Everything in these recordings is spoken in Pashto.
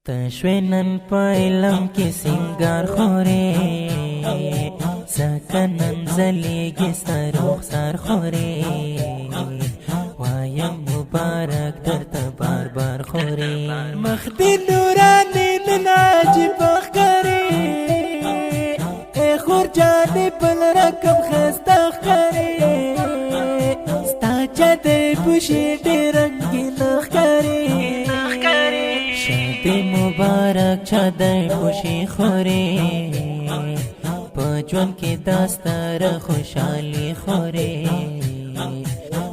تشوینن پایلم کی سنگار خوره سکنن زلیگی سروخ سر خوره وایم مبارک در تبار بار خوره مخدی نورانی نناجی بخکاری ای خور جانی پل رکم خستخ کاری ستا چده پوشی دی رنگی نخ کاری شادی مبارک چادر خوشی خوری پجون کی داستار خوشحالی خوری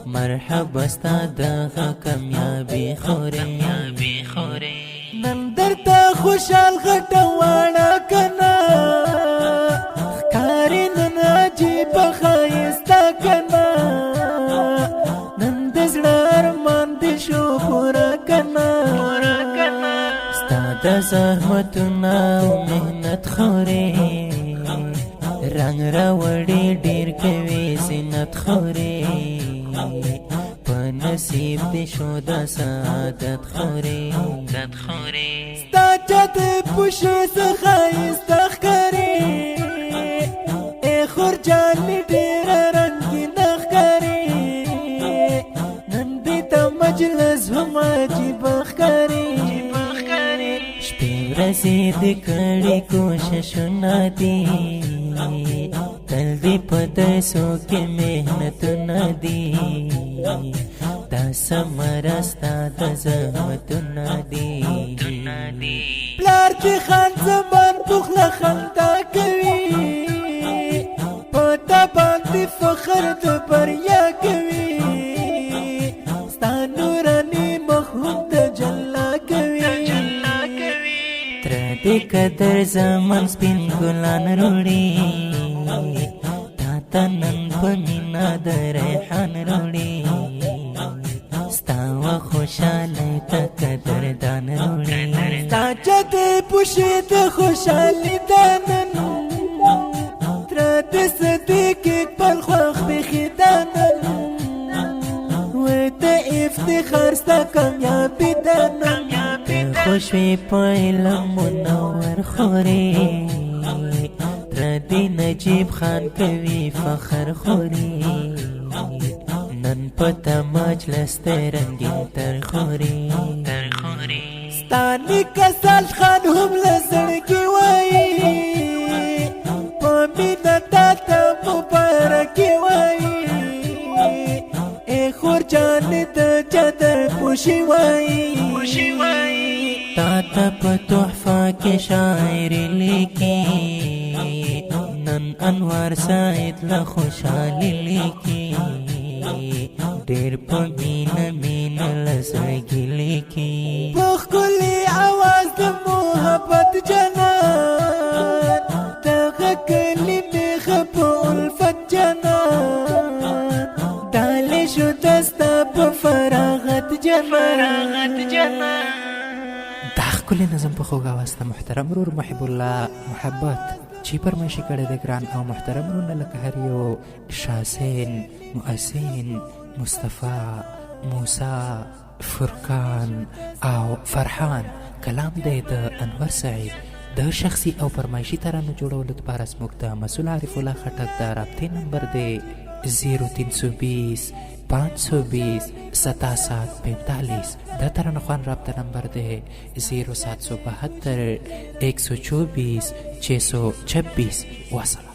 مرحبا ستا دغه کامیابی خوری نن درته خوشحال غټه واړه کنا ښکاري نن عجیب ښایسته کنا نن د زړه ارمان دې شو پوره کنا د زحمتونه او مهنت خوري رنگ راوړي ډیر کوي زینت خوري په نصیب دې شو د سعادت خوري ستا چت پوشي څخه استخکاري ای خور جان ډیر رنگین ښکاري نن دې ته مجلس هم عجیب ښکاري رسی دی کڑی کوششونا دی تل دی پدرسو کی محنتونا دی دا سمرستا دا زحمتونا دی پلار کی خان زمان بخلا خندا کوي پتا باندې فخر د بریا کوي ستا نورانی مخوم د جلا کوي دی قدر زمان سپین گلان روڑی تا نن پمینا در ریحان روڑی ستا و خوشحالی تا قدر دان روڑی ستا چتی پوشی تا خوشحالی دانن ترات صدیقی پل خوخ بخی دانن و تا افتخار ستا کامیابی دانن خوشوی پایلم منور خوری تردی نجیب خان کوي فخر خوری نن پتا مجلس رنگین تر خوری ستانی کسال خان هم لزړګي وای پمینا تا مبارکی وای ای خور جان د چادر پوشی وای تا په تحفه کې شاعر لیکي نن انوار سعید له خوشحالي لیکي ډېر په مینه لزړګي لیکي په ښکلي اواز د محبت جنان دغه کلمې ښه په الفت جنان ډالې شو دستا په فراغت جنان کلی نظم په خوږه واسطه محترم رور محب الله محبت چې پرمایشي کړی د ګران او محترم رونه لکه هر یو شاسین محسن مصطفی موسی فرقان او فرحان کلام دی د انور سعید د شخصي او پرمایشي ترانو جوړولو لپاره زموږ د مسؤل عارف الله خټک د رابطې نمبر دی 0320 520 7745 دا ترانه خوان رابطه نمبر ده 0772 124 626 وصل